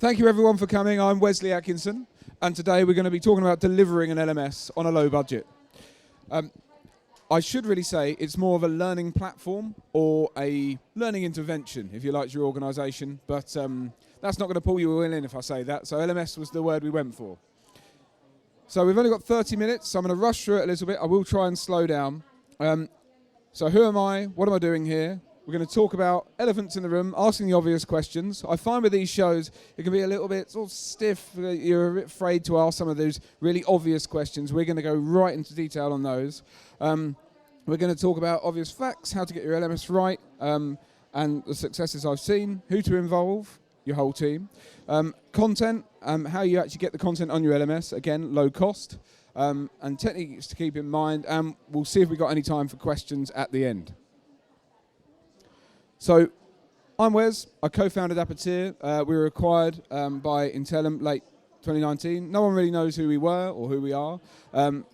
Thank you everyone for coming. I'm Wesley Atkinson, and today we're going to be talking about delivering an LMS on a low budget. I should really say it's more of a learning platform or a learning intervention, if you like, to your organisation, but that's not going to pull you all in if I say that, so LMS was the word we went for. So we've only got 30 minutes, so I'm going to rush through it a little bit. I will try and slow down. So who am I? What am I doing here? We're going to talk about elephants in the room, asking the obvious questions. I find with these shows, it can be a little bit sort of stiff. You're a bit afraid to ask some of those really obvious questions. We're going to go right into detail on those. We're going to talk about obvious facts, how to get your LMS right, and the successes I've seen, who to involve, your whole team. Content, how you actually get the content on your LMS, again, low cost, and techniques to keep in mind, and we'll see if we've got any time for questions at the end. So, I'm Wes, I co-founded Apoteer. We were acquired by Intellum late 2019. No one really knows who we were or who we are,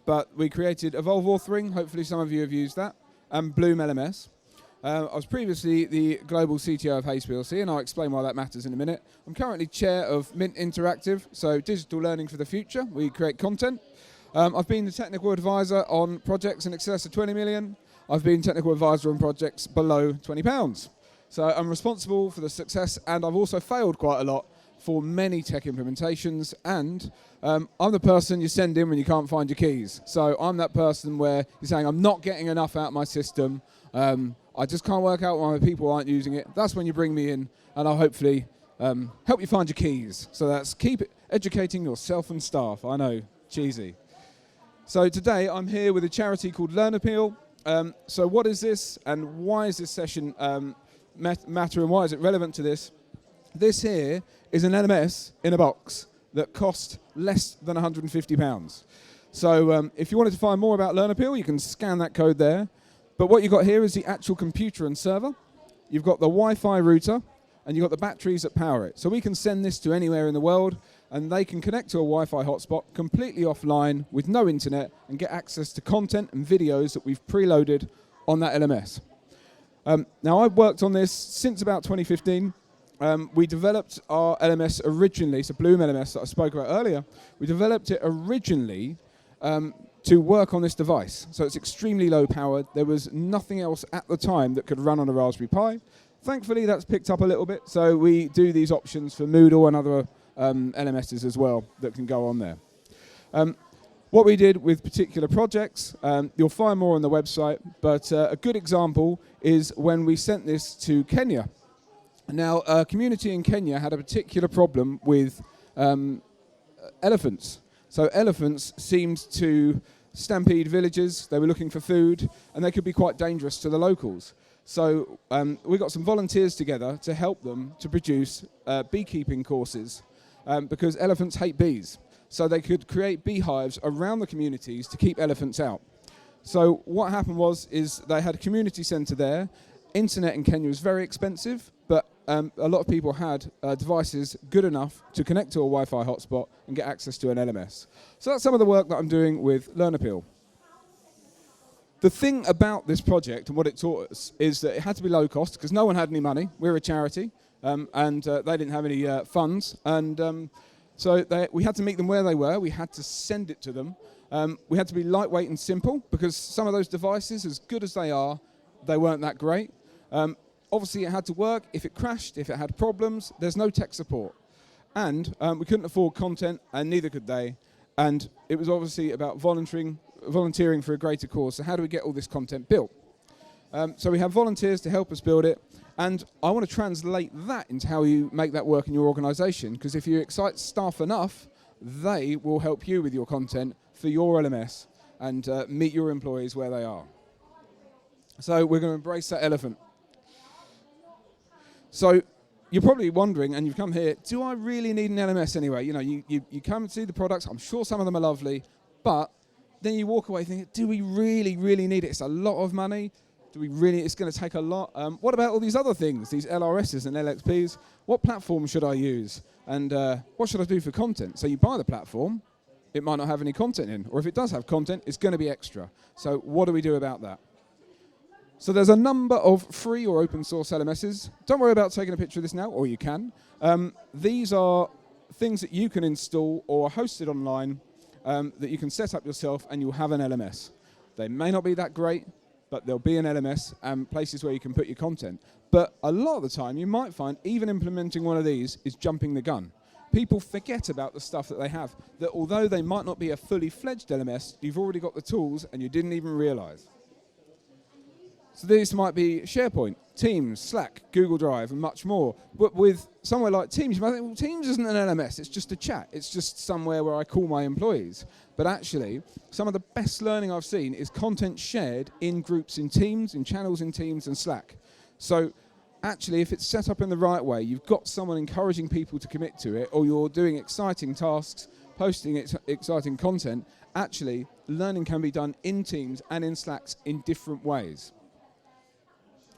but we created Evolve Authoring, hopefully some of you have used that, and Bloom LMS. I was previously the global CTO of Hays PLC, and I'll explain why that matters in a minute. I'm currently chair of Mint Interactive, so digital learning for the future. We create content. I've been the technical advisor on projects in excess of 20 million. I've been technical advisor on projects below £20. So I'm responsible for the success, and I've also failed quite a lot for many tech implementations, and I'm the person you send in when you can't find your keys. So I'm that person where you're saying, I'm not getting enough out of my system, I just can't work out why my people aren't using it. That's when you bring me in, and I'll hopefully help you find your keys. So that's keep educating yourself and staff. I know, cheesy. So today I'm here with a charity called Learn Appeal. So what is this, and why is this session matter, and why is it relevant to this? This here is an LMS in a box that cost less than £150. So if you wanted to find more about Learn Appeal, you can scan that code there. But what you've got here is the actual computer and server. You've got the Wi-Fi router, and you've got the batteries that power it. So we can send this to anywhere in the world, and they can connect to a Wi-Fi hotspot completely offline with no internet and get access to content and videos that we've preloaded on that LMS. Now, I've worked on this since about 2015. We developed our LMS originally, so Bloom LMS that I spoke about earlier. We developed it originally to work on this device. So it's extremely low powered. There was nothing else at the time that could run on a Raspberry Pi. Thankfully, that's picked up a little bit. So we do these options for Moodle and other LMSs as well that can go on there. What we did with particular projects, you'll find more on the website, but a good example is when we sent this to Kenya. Now, a community in Kenya had a particular problem with elephants. So elephants seemed to stampede villages, they were looking for food, and they could be quite dangerous to the locals. So we got some volunteers together to help them to produce beekeeping courses, because elephants hate bees. So they could create beehives around the communities to keep elephants out. So what happened is they had a community centre there. Internet in Kenya was very expensive, but a lot of people had devices good enough to connect to a Wi-Fi hotspot and get access to an LMS. So that's some of the work that I'm doing with Learn Appeal. The thing about this project and what it taught us is that it had to be low cost because no one had any money. We're a charity, and they didn't have any funds. And so we had to meet them where they were. We had to send it to them. We had to be lightweight and simple because some of those devices, as good as they are, they weren't that great. Obviously, it had to work. If it crashed, if it had problems, there's no tech support. And we couldn't afford content, and neither could they. And it was obviously about volunteering for a greater cause. So how do we get all this content built? So we have volunteers to help us build it. And I want to translate that into how you make that work in your organisation, because if you excite staff enough, they will help you with your content for your LMS and meet your employees where they are. So we're going to embrace that elephant. So you're probably wondering, and you've come here, do I really need an LMS anyway? You know, you come and see the products. I'm sure some of them are lovely, but then you walk away thinking, do we really, really need it? It's a lot of money. Do we really? It's going to take a lot. What about all these other things, these LRSs and LXPs? What platform should I use? And what should I do for content? So you buy the platform, it might not have any content in. Or if it does have content, it's going to be extra. So what do we do about that? So there's a number of free or open source LMSs. Don't worry about taking a picture of this now, or you can. These are things that you can install or are hosted online that you can set up yourself, and you'll have an LMS. They may not be that great, but there'll be an LMS and places where you can put your content. But a lot of the time, you might find even implementing one of these is jumping the gun. People forget about the stuff that they have, that although they might not be a fully fledged LMS, you've already got the tools and you didn't even realize. So these might be SharePoint, Teams, Slack, Google Drive, and much more. But with somewhere like Teams, you might think, well, Teams isn't an LMS, it's just a chat. It's just somewhere where I call my employees. But actually, some of the best learning I've seen is content shared in groups in Teams, in channels in Teams and Slack. So actually, if it's set up in the right way, you've got someone encouraging people to commit to it, or you're doing exciting tasks, posting exciting content, actually, learning can be done in Teams and in Slacks in different ways.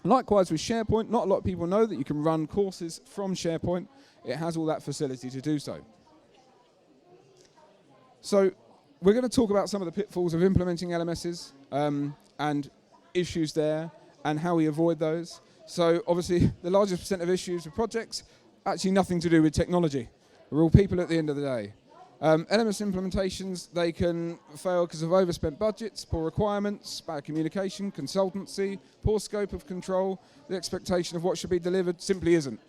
Likewise with SharePoint, not a lot of people know that you can run courses from SharePoint. It has all that facility to do so. So we're going to talk about some of the pitfalls of implementing LMSs and issues there and how we avoid those. So obviously the largest percent of issues with projects, actually nothing to do with technology. We're all people at the end of the day. LMS implementations, they can fail because of overspent budgets, poor requirements, bad communication, consultancy, poor scope of control. The expectation of what should be delivered simply isn't.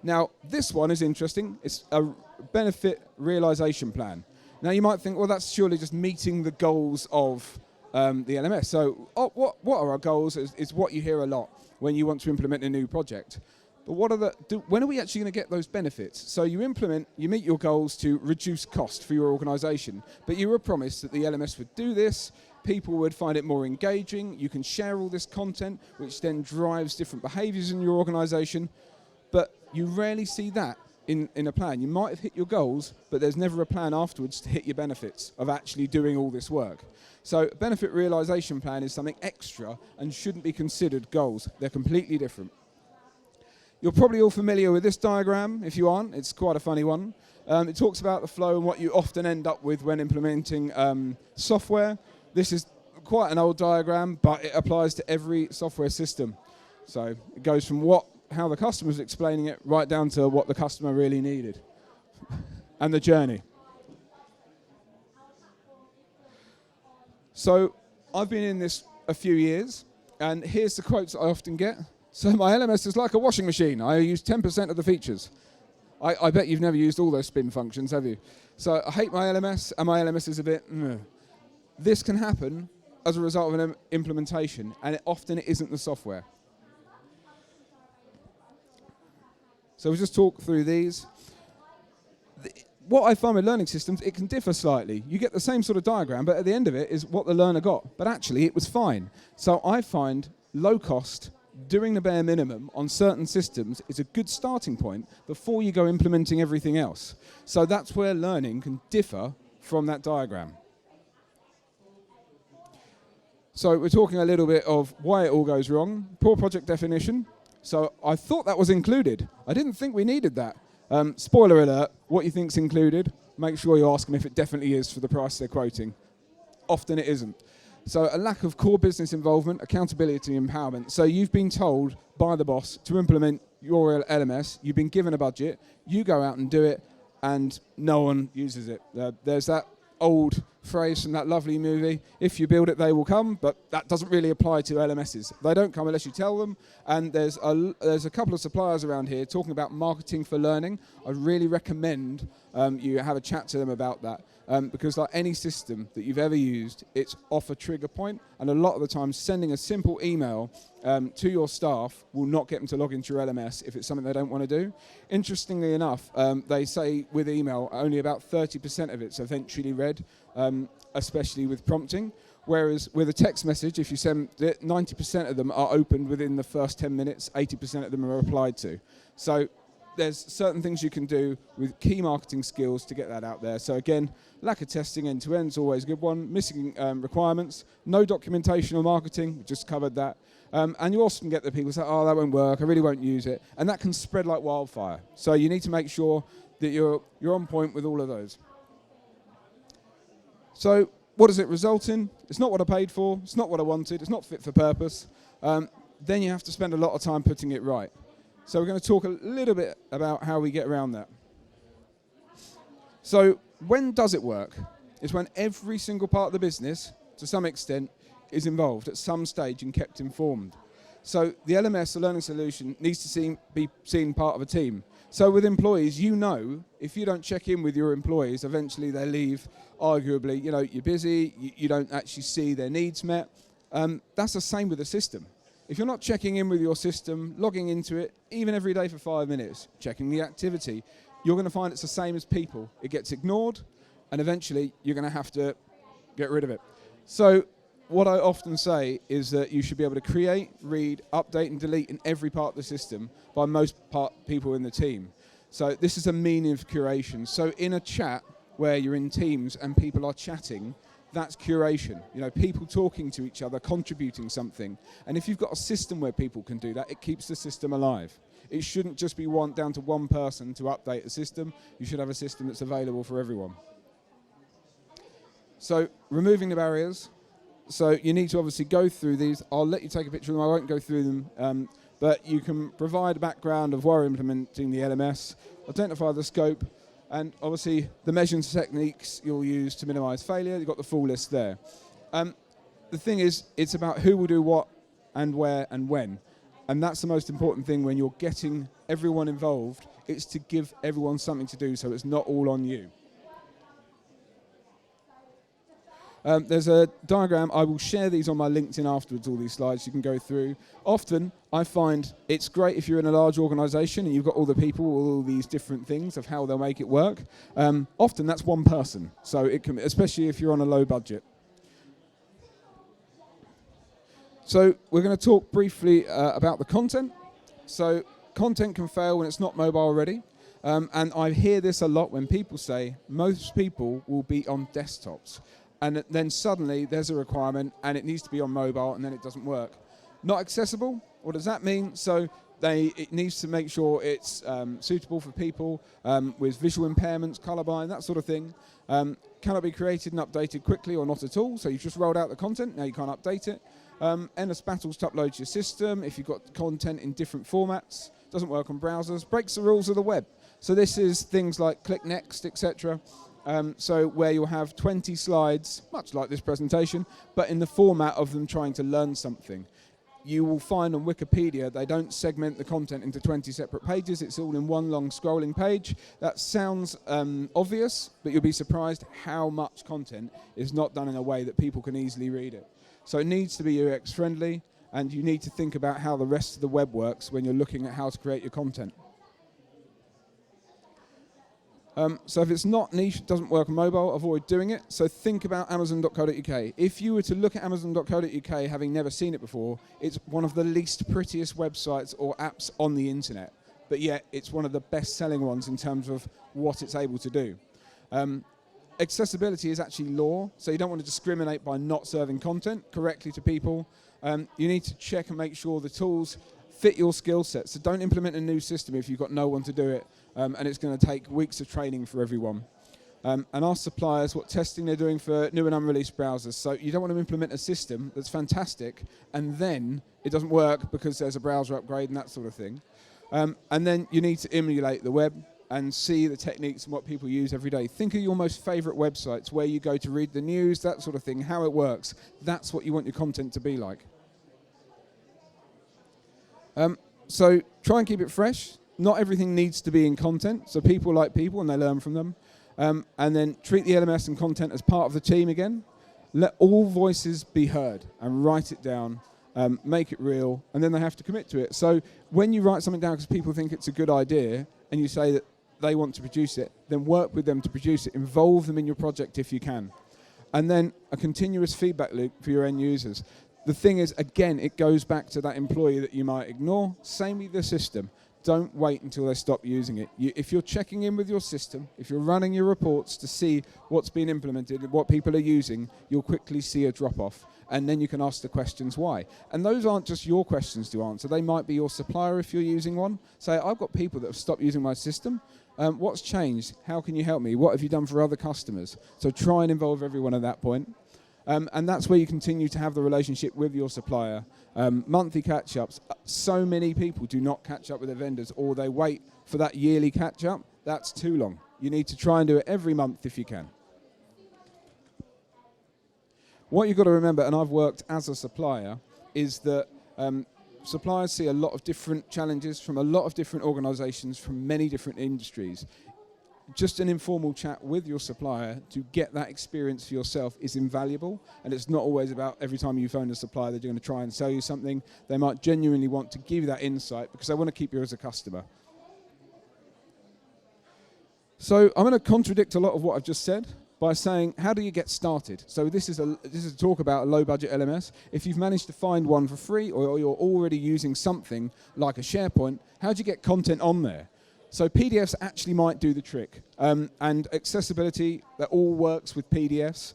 Now, this one is interesting. It's a benefit realization plan. Now, you might think, well, that's surely just meeting the goals of the LMS. So what are our goals is what you hear a lot when you want to implement a new project. But when are we actually going to get those benefits? So you meet your goals to reduce cost for your organization, but you were promised that the LMS would do this, people would find it more engaging, you can share all this content, which then drives different behaviors in your organization, but you rarely see that in a plan. You might have hit your goals, but there's never a plan afterwards to hit your benefits of actually doing all this work. So a benefit realization plan is something extra and shouldn't be considered goals. They're completely different. You're probably all familiar with this diagram. If you aren't, it's quite a funny one. It talks about the flow and what you often end up with when implementing software. This is quite an old diagram, but it applies to every software system. So it goes from how the customer's explaining it right down to what the customer really needed and the journey. So I've been in this a few years, and here's the quotes I often get. So my LMS is like a washing machine. I use 10% of the features. I bet you've never used all those spin functions, have you? So I hate my LMS, and my LMS is a bit... This can happen as a result of an implementation, and often it isn't the software. So we'll just talk through these. What I find with learning systems, it can differ slightly. You get the same sort of diagram, but at the end of it is what the learner got. But actually, it was fine. So I find low cost, doing the bare minimum on certain systems is a good starting point before you go implementing everything else. So that's where learning can differ from that diagram. So we're talking a little bit of why it all goes wrong. Poor project definition. So I thought that was included. I didn't think we needed that. Spoiler alert, what you think's included, make sure you ask them if it definitely is for the price they're quoting. Often it isn't. So a lack of core business involvement, accountability, empowerment. So you've been told by the boss to implement your LMS, you've been given a budget, you go out and do it, and no one uses it. There's that old phrase from that lovely movie, if you build it, they will come, but that doesn't really apply to LMSs. They don't come unless you tell them, and there's a couple of suppliers around here talking about marketing for learning. I really recommend you have a chat to them about that, because like any system that you've ever used, it's off a trigger point, and a lot of the time sending a simple email to your staff will not get them to log into your LMS if it's something they don't want to do. Interestingly enough, they say with email only about 30% of it's eventually read, especially with prompting, whereas with a text message, if you send it, 90% of them are opened within the first 10 minutes, 80% of them are replied to. So there's certain things you can do with key marketing skills to get that out there. So again, lack of testing end-to-end is always a good one. Missing requirements, no documentation or marketing, we just covered that. And you often get the people say, oh, that won't work, I really won't use it. And that can spread like wildfire. So you need to make sure that you're on point with all of those. So what does it result in? It's not what I paid for, it's not what I wanted, it's not fit for purpose. Then you have to spend a lot of time putting it right. So we're going to talk a little bit about how we get around that. So when does it work? It's when every single part of the business, to some extent, is involved at some stage and kept informed. So the LMS, the learning solution, needs to be seen part of a team. So with employees, you know, if you don't check in with your employees, eventually they leave. Arguably, you know, you're busy, you don't actually see their needs met. That's the same with the system. If you're not checking in with your system, logging into it, even every day for 5 minutes, checking the activity, you're going to find it's the same as people. It gets ignored, and eventually you're going to have to get rid of it. So what I often say is that you should be able to create, read, update, and delete in every part of the system by most people in the team. So this is a meaning of curation. So in a chat where you're in teams and people are chatting, that's curation. You know, people talking to each other, contributing something. And if you've got a system where people can do that, it keeps the system alive. It shouldn't just be down to one person to update a system. You should have a system that's available for everyone. So removing the barriers. So you need to obviously go through these. I'll let you take a picture of them. I won't go through them. But you can provide a background of why we're implementing the LMS, identify the scope, and obviously the measurements techniques you'll use to minimize failure. You've got the full list there. The thing is, it's about who will do what and where and when. And that's the most important thing when you're getting everyone involved. It's to give everyone something to do so it's not all on you. There's a diagram. I will share these on my LinkedIn afterwards, all these slides you can go through. Often, I find it's great if you're in a large organisation and you've got all the people, all these different things of how they'll make it work. Often, that's one person, so it can, especially if you're on a low budget. So we're going to talk briefly about the content. So content can fail when it's not mobile ready. And I hear this a lot when people say most people will be on desktops. And then suddenly there's a requirement and it needs to be on mobile and then it doesn't work. Not accessible, what does that mean? So it needs to make sure it's suitable for people with visual impairments, colourblind, that sort of thing. Cannot be created and updated quickly or not at all. So you've just rolled out the content, now you can't update it. Endless battles to upload to your system if you've got content in different formats. Doesn't work on browsers, breaks the rules of the web. So this is things like click next, etc. So where you'll have 20 slides, much like this presentation, but in the format of them trying to learn something. You will find on Wikipedia they don't segment the content into 20 separate pages. It's all in one long scrolling page. That sounds obvious, but you'll be surprised how much content is not done in a way that people can easily read it. So it needs to be UX friendly, and you need to think about how the rest of the web works when you're looking at how to create your content. So if it's not niche, it doesn't work on mobile, avoid doing it. So think about Amazon.co.uk. If you were to look at Amazon.co.uk having never seen it before, it's one of the least prettiest websites or apps on the internet. But yet it's one of the best selling ones in terms of what it's able to do. Accessibility is actually law, so you don't want to discriminate by not serving content correctly to people. You need to check and make sure the tools fit your skill set. So don't implement a new system if you've got no one to do it, and it's going to take weeks of training for everyone. And ask suppliers what testing they're doing for new and unreleased browsers. So you don't want to implement a system that's fantastic and then it doesn't work because there's a browser upgrade and that sort of thing. And then you need to emulate the web and see the techniques and what people use every day. Think of your most favorite websites where you go to read the news, that sort of thing, how it works. That's what you want your content to be like. So try and keep it fresh. Not everything needs to be in content, so people like people and they learn from them. And then treat the LMS and content as part of the team again. Let all voices be heard and write it down, make it real, and then they have to commit to it. So when you write something down because people think it's a good idea and you say that they want to produce it, then work with them to produce it. Involve them in your project if you can. And then a continuous feedback loop for your end users. The thing is, again, it goes back to that employee that you might ignore. Same with the system. Don't wait until they stop using it. If you're checking in with your system, if you're running your reports to see what's been implemented, what people are using, you'll quickly see a drop-off. And then you can ask the questions why. And those aren't just your questions to answer. They might be your supplier if you're using one. Say, I've got people that have stopped using my system. What's changed? How can you help me? What have you done for other customers? So try and involve everyone at that point. And that's where you continue to have the relationship with your supplier. Monthly catch-ups. So many people do not catch up with their vendors, or they wait for that yearly catch-up. That's too long. You need to try and do it every month if you can. What you've got to remember, and I've worked as a supplier, is that suppliers see a lot of different challenges from a lot of different organisations from many different industries. Just an informal chat with your supplier to get that experience for yourself is invaluable, and it's not always about every time you phone a supplier they're going to try and sell you something. They might genuinely want to give you that insight because they want to keep you as a customer. So I'm going to contradict a lot of what I've just said by saying, how do you get started? So this is a talk about a low-budget LMS. If you've managed to find one for free, or you're already using something like a SharePoint, how do you get content on there? So PDFs actually might do the trick. And accessibility, that all works with PDFs.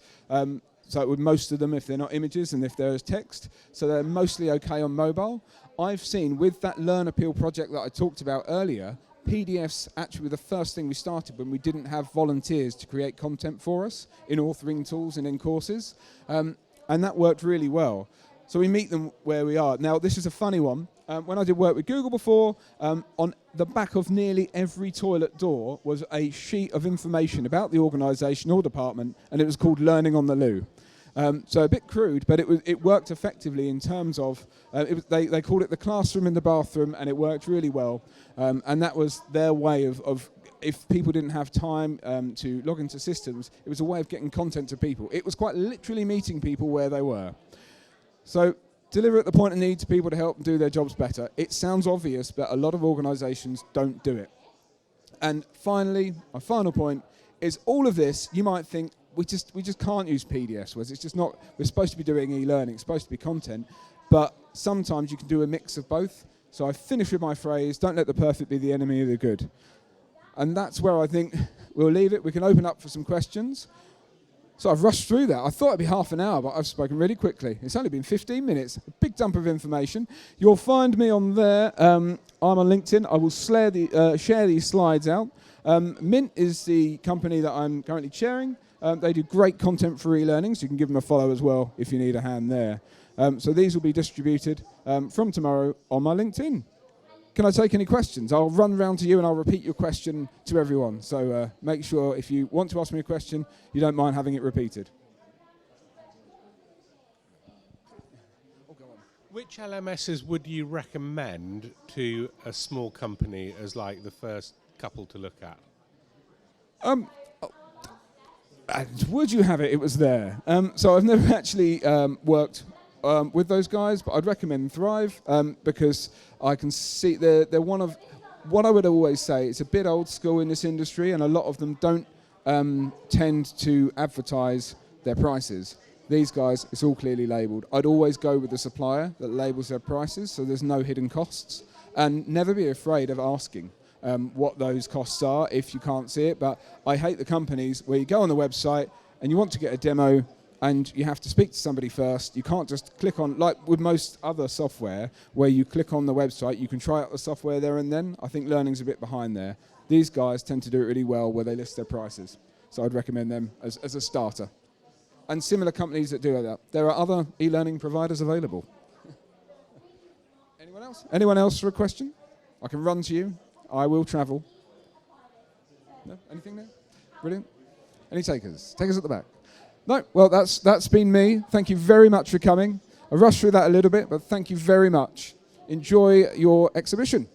So with most of them, if they're not images and if they're text. So they're mostly okay on mobile. I've seen with that Learn Appeal project that I talked about earlier, PDFs actually were the first thing we started when we didn't have volunteers to create content for us in authoring tools and in courses. And that worked really well. So we meet them where we are. Now, this is a funny one. When I did work with Google before, on the back of nearly every toilet door was a sheet of information about the organisation or department, and it was called Learning on the Loo. So a bit crude, but it worked effectively in terms of, they called it the classroom in the bathroom, and it worked really well. And that was their way of if people didn't have time to log into systems, it was a way of getting content to people. It was quite literally meeting people where they were. So deliver at the point of need to people to help them do their jobs better. It sounds obvious, but a lot of organisations don't do it. And finally, my final point is all of this, you might think, we just can't use PDFs, whereas it's just not, we're supposed to be doing e-learning, it's supposed to be content, but sometimes you can do a mix of both. So I finish with my phrase, don't let the perfect be the enemy of the good. And that's where I think we'll leave it. We can open up for some questions. So I've rushed through that. I thought it'd be half an hour, but I've spoken really quickly. It's only been 15 minutes. A big dump of information. You'll find me on there. I'm on LinkedIn. I will share these slides out. Mint is the company that I'm currently chairing. They do great content for e-learning, so you can give them a follow as well if you need a hand there. So these will be distributed from tomorrow on my LinkedIn. Can I take any questions? I'll run round to you and I'll repeat your question to everyone. So make sure if you want to ask me a question, you don't mind having it repeated. Which LMSs would you recommend to a small company as like the first couple to look at? Would you have it? It was there. So I've never actually worked with those guys, but I'd recommend Thrive because I can see they're one of what I would always say. It's a bit old school in this industry, and a lot of them don't tend to advertise their prices. These guys, it's all clearly labelled. I'd always go with the supplier that labels their prices, so there's no hidden costs, and never be afraid of asking what those costs are if you can't see it. But I hate the companies where you go on the website and you want to get a demo and you have to speak to somebody first. You can't just click on, like with most other software, where you click on the website, you can try out the software there and then. I think learning's a bit behind there. These guys tend to do it really well where they list their prices. So I'd recommend them as a starter. And similar companies that do that. There are other e-learning providers available. Anyone else? Anyone else for a question? I can run to you. I will travel. No? Anything there? Brilliant. Any takers? Takers at the back. No? Well, that's been me. Thank you very much for coming. I rushed through that a little bit, but thank you very much. Enjoy your exhibition.